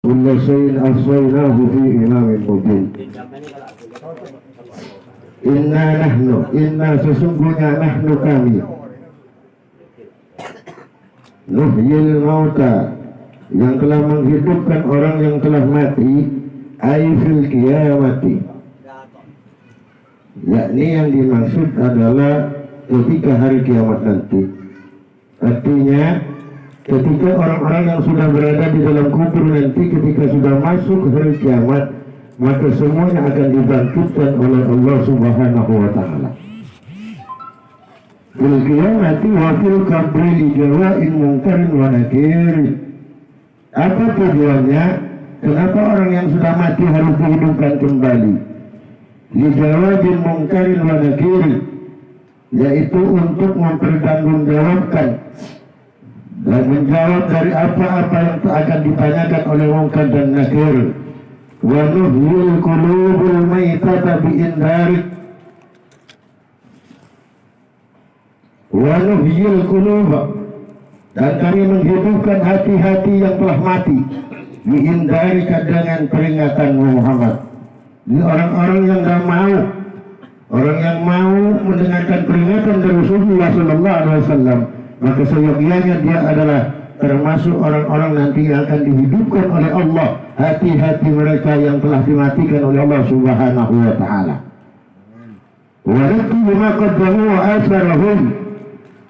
كل شيء أحصيناه في إمام مبين. Inna sesungguhnya nahnu kami nuhyil mauta yang telah menghidupkan orang yang telah mati aifil qiyamati, yakni yang dimaksud adalah ketika hari kiamat nanti. Artinya ketika orang-orang yang sudah berada di dalam kubur nanti, ketika sudah masuk hari kiamat, maka semuanya akan dibangkitkan oleh Allah Subhanahu wa Ta'ala. Fil qiyamati wa fil qabri li jawa'in munkarin wa nakir. Apa tujuannya? Kenapa orang yang sudah mati harus dihidupkan kembali? Li jawa'in munkarin wa nakir, yaitu untuk mempertanggungjawabkan dan menjawab dari apa-apa yang akan ditanyakan oleh munkar dan nakir. Wa nuhyil qulubul maitata bi'indarik, wa nuhyil quluba, dan kami menghidupkan hati-hati yang telah mati bi'indarika, dengan peringatan Muhammad. Ini orang-orang yang tidak mau, orang yang mau mendengarkan peringatan dari Rasulullah Sallallahu Alaihi Wasallam, maka seyogyanya dia adalah termasuk orang-orang nanti yang akan dihidupkan oleh Allah hati-hati mereka yang telah dimatikan oleh Allah Subhanahu wa Ta'ala. Wa naktubu ma qaddamu wa atharahum,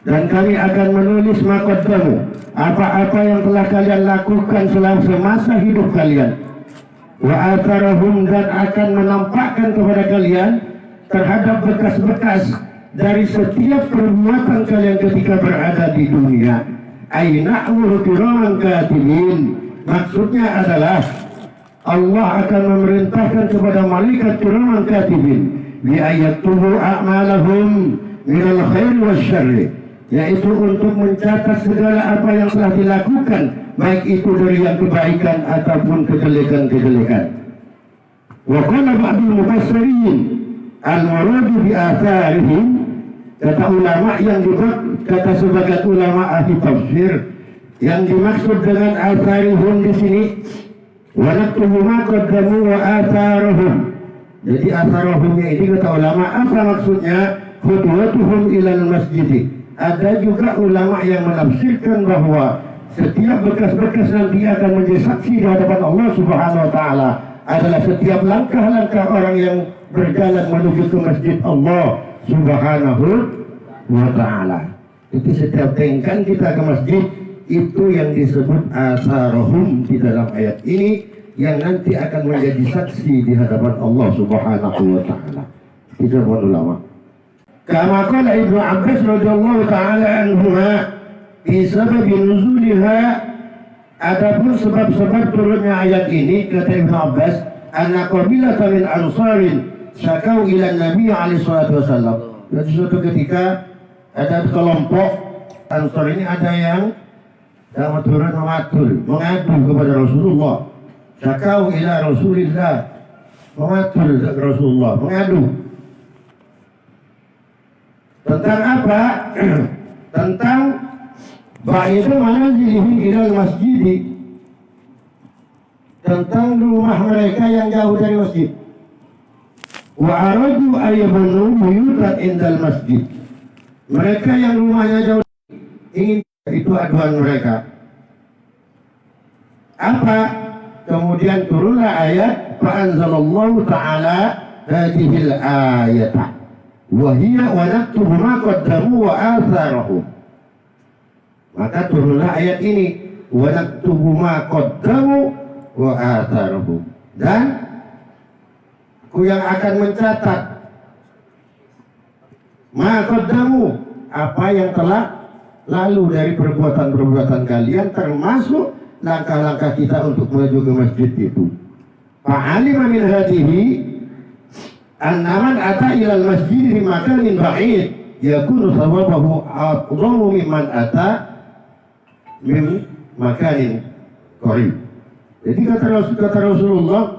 dan kami akan menulis ma qaddamu, apa-apa yang telah kalian lakukan selama semasa hidup kalian, wa atharahum, dan akan menampakkan kepada kalian terhadap bekas-bekas dari setiap perbuatan kalian ketika berada di dunia. Aina'muru kiraman katibin, maksudnya adalah Allah akan memerintahkan kepada malaikat kiraman katibin bi ayatuhu a'malahum minal khair wasyarri, yaitu untuk mencatat segala apa yang telah dilakukan, baik itu dari yang kebaikan ataupun kejelekan-kejelekan. Wa qala ba'dul mufassirin al-muradu bi atharihim, kata ulama yang kata sebagian ulama ahli tafsir, yang dimaksud dengan atharihum di sini wa naktubu ma qaddamu wa atharuhum. Jadi atharuhumnya ini kata ulama apa maksudnya? Khutwatuhum ilal masjid. Ada juga ulama yang menafsirkan bahwa setiap bekas-bekas nanti akan menjadi saksi di hadapan Allah Subhanahu wa Ta'ala adalah setiap langkah-langkah orang yang berjalan menuju ke masjid Allah Subhanahu wa Ta'ala. Itu setiap tingkah kita ke masjid, itu yang disebut atharuhum di dalam ayat ini, yang nanti akan menjadi saksi di hadapan Allah Subhanahu wa Ta'ala. Itu pun ulama. Kama qala Ibnu Abbas radhiyallahu ta'ala anhuma fi sabab nuzuliha, adapun sebab-sebab turunnya ayat ini, kata Ibnu Abbas, anna qabilatan min ansarin syakau ila Nabi alaihi salatu wasallam. Jadi suatu ketika ada kelompok Ansar ini, ada yang turun mengadu kepada Rasulullah. Syakau ila Rasulillah, mengatur Rasulullah, mengadu. Tentang apa? Tentang ba'idu manazilihim ilal masjid, tentang rumah mereka yang jauh dari masjid. Wa aradu ayyabanu buyutan indal masjid, mereka yang rumahnya jauh ingin, itu aduan mereka. Apa? Kemudian turunlah ayat fa'anzalallahu ta'ala hadihil ayata wa hiya wa naktubu ma qaddamu wa atharahum. Maka turunlah ayat ini wa naktubu ma qaddamu wa atharahum, dan aku yang akan mencatat ma qaddamu, apa yang telah lalu dari perbuatan-perbuatan kalian, termasuk langkah-langkah kita untuk menuju ke masjid itu. Fa'alima min hadihi annaman ata ilal masjid di makanin ba'id yakunu sawabahu a'zamu mimman ata min makanin qarib. Jadi kata Rasulullah,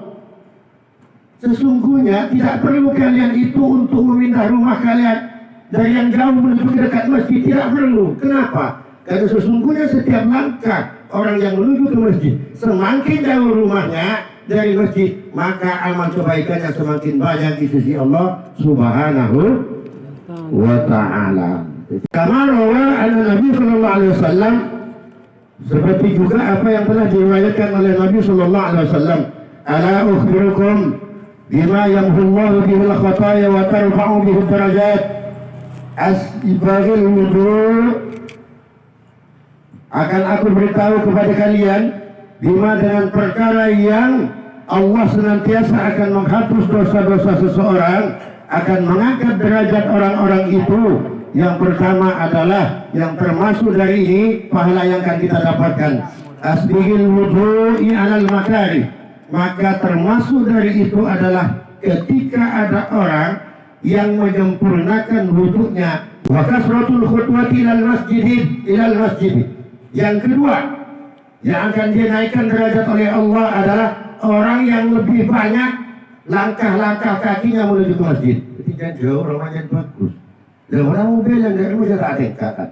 sesungguhnya tidak perlu kalian itu untuk memindah rumah kalian dari yang jauh menuju ke dekat masjid, tidak perlu. Kenapa? Karena sesungguhnya setiap langkah orang yang menuju ke masjid, semakin jauh rumahnya dari masjid, maka amal kebaikannya semakin banyak di sisi Allah Subhanahu wa ta'ala. Kama rawa Nabi sallallahu alaihi wasallam, seperti juga apa yang telah diriwayatkan oleh Nabi sallallahu alaihi wasallam, ala ukhbirukum bima yamhullahu bihi al-khataya wa tarfa'u bihi darajat asbagil wudu'. Akan aku beritahu kepada kalian bima dengan perkara yang Allah senantiasa akan menghapus dosa-dosa seseorang, akan mengangkat derajat orang-orang itu. Yang pertama adalah yang termasuk dari ini pahala yang akan kita dapatkan, asbigil wudu'i alal makari. Maka termasuk dari itu adalah ketika ada orang yang menyempurnakan wudhunya, wa kasratul khutwati ilal masjid. Yang kedua yang akan dinaikkan derajat oleh Allah adalah orang yang lebih banyak langkah-langkah kakinya menuju ke masjid. Ketika jauh rumahnya bagus, dan orang mobil yang dari masjid tak tingkatkan.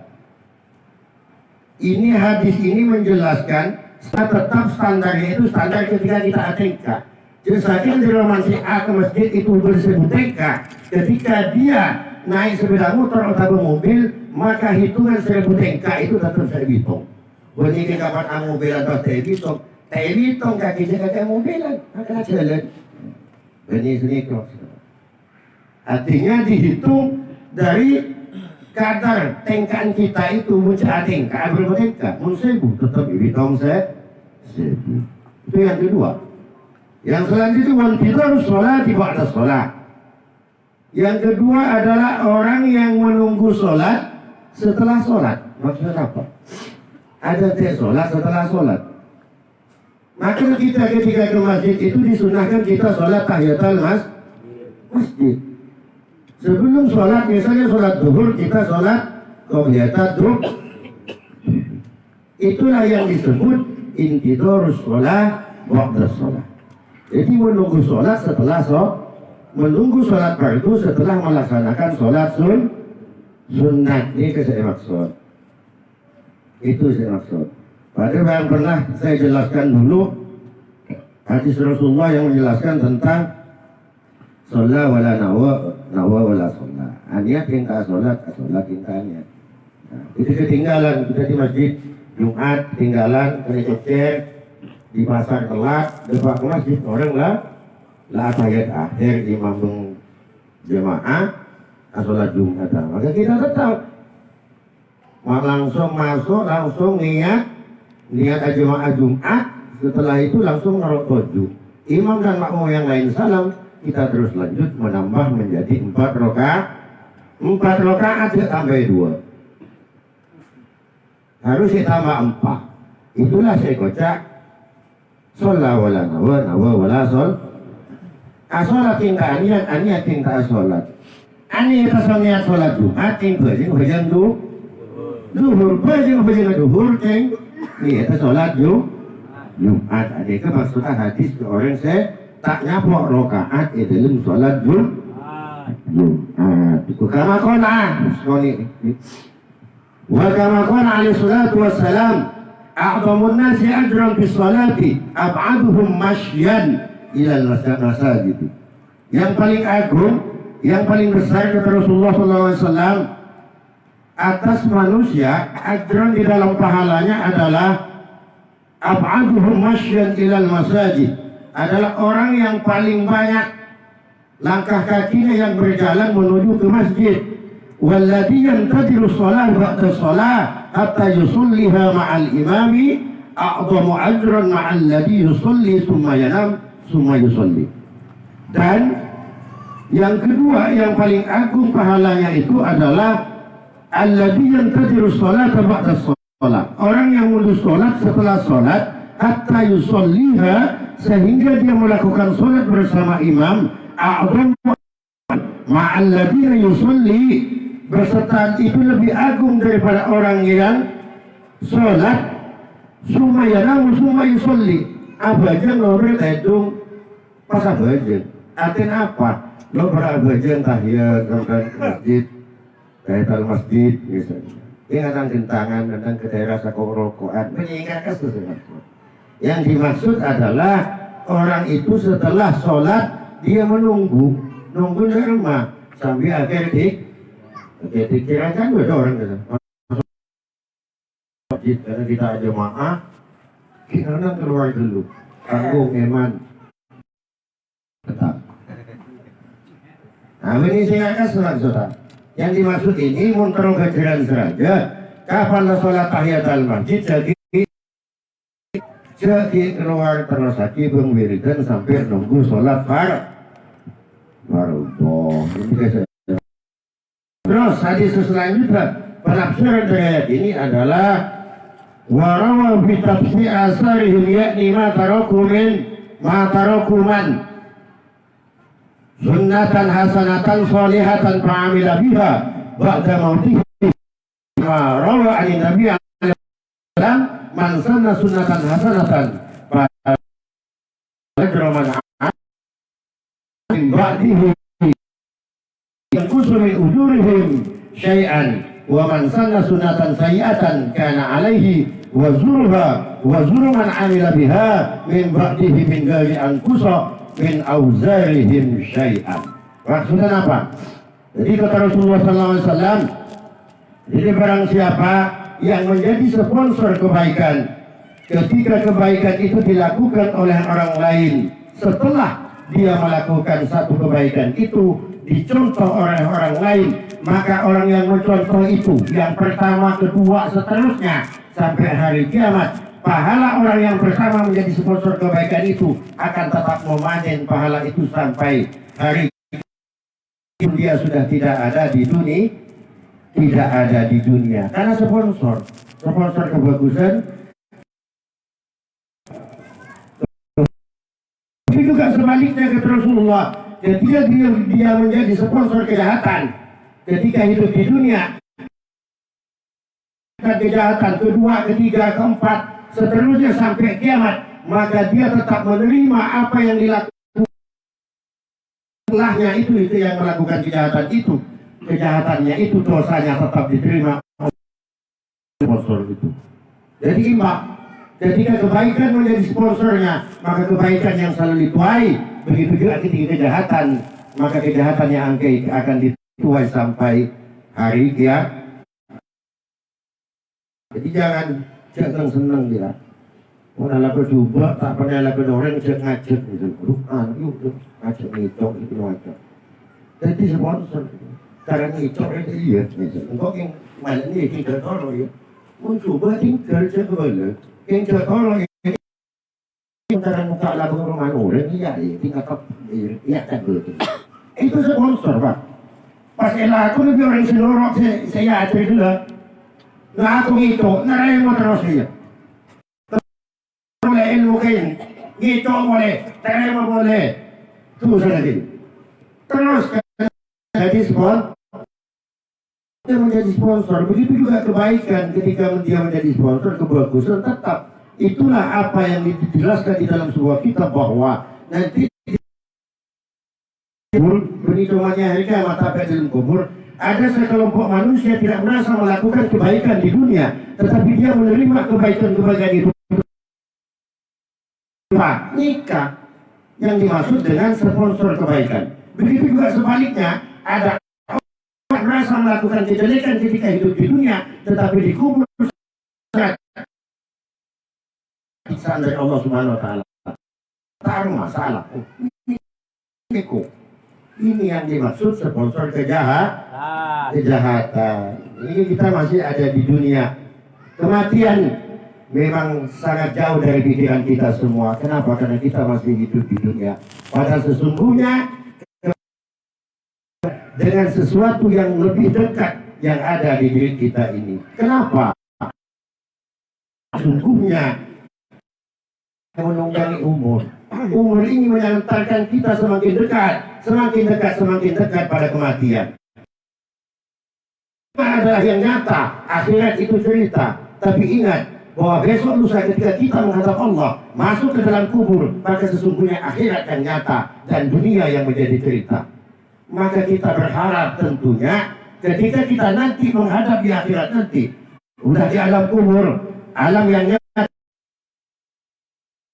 Ini hadis ini menjelaskan tetap standarnya itu standar ketika kita ATK. Jadi saking dari rumah si A ke masjid itu bersebut TK. Ketika dia naik sepeda motor atau mobil, maka hitungan 1000 TK itu tetap saya hitung. Bunyi kapan mobil atau hitung kakinya kakak mobilan, maka jalan. Bunyi sini kok. Artinya dihitung dari kadar tengkaan kita itu mencari tengka berapa tengka? Mun 1000 tetap hitung 1000. Itu yang kedua. Yang selanjutnya wantidzar sholat di ba'da sholat. Yang kedua adalah orang yang menunggu sholat setelah sholat. Maksudnya apa? Ada sholat setelah sholat. Maka kita ketika ke masjid itu disunahkan kita sholat tahiyatul masjid. Sebelum sholat, misalnya sholat zuhur, kita sholat qobliyat zuhur. Itulah yang disebut intidharus sholat ba'da sholat. Jadi menunggu sholat setelah sholat, menunggu sholat fardu setelah melaksanakan sholat sunat. Ini saya maksud. Itu saya maksud. Pada yang pernah saya jelaskan dulu hadis Rasulullah yang menjelaskan tentang sholat wala nawa wala sholat. Niat tingkah sholat tingkah niat. Nah, itu ketinggalan kita di masjid Jumat, tinggalan kena cecer di pasar telat depan ke masjid orang lah tahiyat akhir imam jemaah sholat Jumat. Maka kita tetap langsung masuk, langsung niat jemaah Jumat. Setelah itu langsung naruh tujuh. Imam dan makmum yang lain salam, kita terus lanjut menambah menjadi 4 rakaat. 4 rakaat ditambah 2. Harus ditambah 4. Itulah saya kocak. Sholat wala nawa wala sol. Sholat tingkah aniat tingkah sholat. Aniat niat sholat Jumat tingkah hujan duhur, bajing duhur ceng. Nih itu sholat Jumat. Adiknya maksudnya hadis ke orang saya tak nyapok rokaat itu dalam sholat Jumat. Itu kama kona. Wa kama kona alaihi salatu wassalam, a'zamun nasi ajran fi sholati ab'aduhum masyan ilal masajid. Yang paling agung, yang paling besar kata Rasulullah SAW atas manusia, ajran di dalam pahalanya adalah ab'aduhum masyan ilal masajid, adalah orang yang paling banyak langkah kakinya yang berjalan menuju ke masjid. Walladhi yantadiru sholat ba'da sholat hatta yusulliha ma'al imami a'zamu ajran ma'al ladhi yusulli summa yanam summa yusulli. Dan yang kedua yang paling agung pahalanya itu adalah alladhi yantadiru sholat ba'da sholat, orang yang menunggu sholat setelah sholat hatta yusolliha, sehingga dia melakukan sholat bersama imam a'zamu ma'alladina yusolli, berserta itu lebih agung daripada orang yang sholat sumayanamu sumay yusolli. Abajan lorel edung pas abajan artinya apa? Lo berabajan tahiyat ke masjid tahiyatul masjid misalnya, ingatan gentangan datang ke daerah sakorokoan mengingatkan sesuatu. Yang dimaksud adalah orang itu setelah sholat dia nunggu di rumah sambil akhir dikirakan ada orang gitu. Karena kita jemaah kita keluar dulu tanggung eman tetap. Nah ini saya akan saudara. Yang dimaksud ini muntaroh gajaran saja. Kapan sholat tahiyat al-masjid jadi keluar terus lagi wiridan sampai nunggu sholat baru terus hadis selanjutnya penafsiran dari ayat ini adalah warawa bi tafsir asarihim yakni ma tarakuman sunnatan hasanatan salihatan fa'amila biha ba'da mautihi ma rawa an nabi sallallahu man sanna sunnatan hasanatan fa'ajra man ba'dihi yanqusu min ujurihim syai'an wa man sanna sunnatan sayyi'atan kana alaihi wa zuru man amila biha min ba'dihi min ghairi anqusa min auzarihim syai'an. Maksudnya apa? Jadi kata Rasulullah SAW, jadi barang siapa yang menjadi sponsor kebaikan ketika kebaikan itu dilakukan oleh orang lain, setelah dia melakukan satu kebaikan itu dicontoh oleh orang lain, maka orang yang mencontoh itu yang pertama, kedua, seterusnya sampai hari kiamat, pahala orang yang pertama menjadi sponsor kebaikan itu akan tetap memanen pahala itu sampai hari dia sudah tidak ada di dunia, karena sponsor kebagusan. Tapi juga sebaliknya kata Rasulullah, ketika dia menjadi sponsor kejahatan ketika hidup di dunia, kejahatan kedua, ketiga, keempat, seterusnya sampai kiamat, maka dia tetap menerima apa yang dilakukan setelahnya itu yang melakukan kejahatan itu. Kejahatannya itu dosanya tetap diterima sponsor itu. Jadi imbang. Ketika kebaikan menjadi sponsornya, maka kebaikan yang selalu dituai. Begitu juga ketika kejahatan, maka kejahatan yang akan dituai sampai hari kiamat. Jadi jangan senang dia. Mana laku coba tak pernah laku orang cek ngajak gitu. Quran yuk ngajak ngicok itu ngajak. Jadi sponsor. Karena ngicok itu iya. Engkau yang mana ni kita tolong ya. Mun coba tinggal cek balik. Yang cek tolong yang cara muka laku rumah orang iya tinggal kap iya kan betul. Itu sponsor pak. Pas elah aku lebih orang seluruh saya ada dulu. Nah aku ngicok, narai mau terus dia. Boleh ilmu kain, ngicok boleh, terima boleh. Terus lagi. Terus jadi sponsor. Dia menjadi sponsor, begitu juga kebaikan ketika dia menjadi sponsor, kebagusan tetap. Itulah apa yang dijelaskan di dalam sebuah kitab bahwa nanti perhitungannya hari kiamat sampai dalam kubur, ada sekelompok manusia tidak merasa melakukan kebaikan di dunia, tetapi dia menerima kebaikan itu. Nikah yang dimaksud dengan sponsor kebaikan. Begitu juga sebaliknya, ada orang merasa melakukan kejelekan ketika hidup di dunia, tetapi dikubur siksaan dari Allah Subhanahu Wa Taala. Taruh masalah. Ini yang dimaksud sponsor kejahatan. Ini kita masih ada di dunia. Kematian memang sangat jauh dari pikiran kita semua. Kenapa? Karena kita masih hidup di dunia. Padahal sesungguhnya dengan sesuatu yang lebih dekat yang ada di diri kita ini. Kenapa? Sesungguhnya menunggangi umur. Umur ini mengantarkan kita semakin dekat pada kematian. Adalah yang nyata, akhirat itu cerita. Tapi ingat bahwa besok lusa ketika kita menghadap Allah, masuk ke dalam kubur, maka sesungguhnya akhirat yang nyata dan dunia yang menjadi cerita. Maka kita berharap tentunya ketika kita nanti menghadap di akhirat nanti, Udah di alam kubur, alam yang nyata,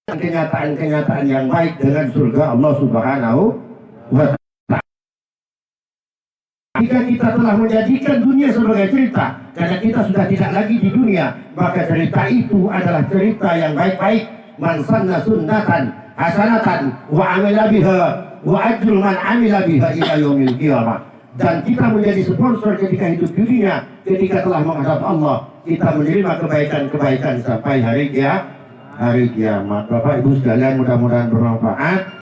kenyataan-kenyataan yang baik dengan surga Allah Subhanahu wa Ta'ala. Jika kita telah menjadikan dunia sebagai cerita, karena kita sudah tidak lagi di dunia, maka cerita itu adalah cerita yang baik-baik. Man sanna sunnatan hasanatan wa amila biha wa ajrul man amila biha ila yaumil qiyamah. Dan kita menjadi sponsor ketika hidup di dunia, ketika telah menghadap Allah, kita menerima kebaikan-kebaikan sampai hari kiamat. Bapak Ibu sekalian, mudah-mudahan bermanfaat.